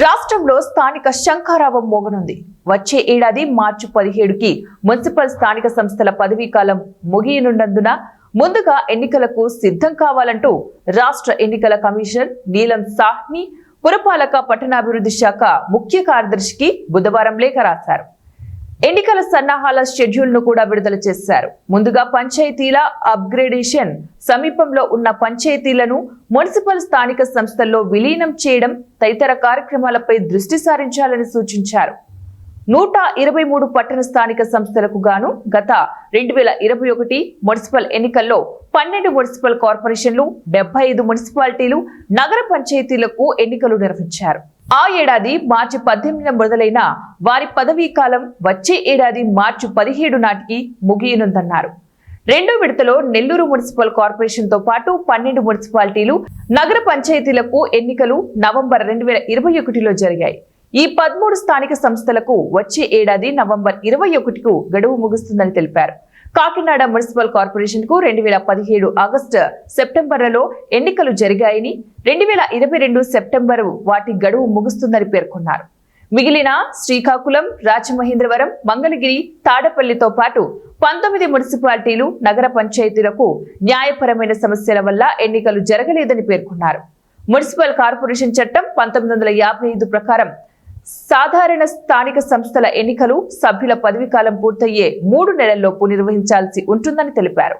రాష్ట్రంలో స్థానిక శంఖారావం మోగనుంది. వచ్చే ఏడాది మార్చి 17కి మున్సిపల్ స్థానిక సంస్థల పదవీకాలం ముగియనున్నందున ముందుగా ఎన్నికలకు సిద్ధం కావాలంటూ రాష్ట్ర ఎన్నికల కమిషనర్ నీలం సాహ్ని పురపాలక పట్టణాభివృద్ధి శాఖ ముఖ్య కార్యదర్శికి బుధవారం లేఖ రాశారు. ఎన్నికల సన్నాహాల షెడ్యూల్ ను కూడా విడుదల చేశారు. ముందుగా పంచాయతీల అప్గ్రేడేషన్, సమీపంలో ఉన్న పంచాయతీలను మున్సిపల్ స్థానిక సంస్థల్లో విలీనం చేయడం తదితర కార్యక్రమాలపై దృష్టి సారించాలని సూచించారు. 123 పట్టణ స్థానిక సంస్థలకు గాను గత 2021 మున్సిపల్ ఎన్నికల్లో 12 మున్సిపల్ కార్పొరేషన్లు, 75 మున్సిపాలిటీలు, నగర పంచాయతీలకు ఎన్నికలు నిర్వహించారు. ఆ ఏడాది మార్చి 18న మొదలైన వారి పదవీ కాలం వచ్చే ఏడాది మార్చి 17 నాటికి ముగియనుందన్నారు. రెండో విడతలో నెల్లూరు మున్సిపల్ కార్పొరేషన్ తో పాటు 12 మున్సిపాలిటీలు, నగర పంచాయతీలకు ఎన్నికలు నవంబర్ 2021లో జరిగాయి. ఈ 13 స్థానిక సంస్థలకు వచ్చే ఏడాది నవంబర్ 21కు గడువు ముగుస్తుందని తెలిపారు. కాకినాడ మున్సిపల్ కార్పొరేషన్ కు 2017 ఆగస్టు, సెప్టెంబర్లలో ఎన్నికలు జరిగాయని, 2022 సెప్టెంబరు వాటి గడువు ముగుస్తుందని పేర్కొన్నారు. మిగిలిన శ్రీకాకుళం, రాజమహేంద్రవరం, మంగళగిరి, తాడపల్లితో పాటు 19 మున్సిపాలిటీలు, నగర పంచాయతీలకు న్యాయపరమైన సమస్యల వల్ల ఎన్నికలు జరగలేదని పేర్కొన్నారు. మున్సిపల్ కార్పొరేషన్ చట్టం 1955 ప్రకారం సాధారణ స్థానిక సంస్థల ఎన్నికలు సభ్యుల పదవీకాలం పూర్తయ్యే 3 నెలల్లోపు నిర్వహించాల్సి ఉంటుందని తెలిపారు.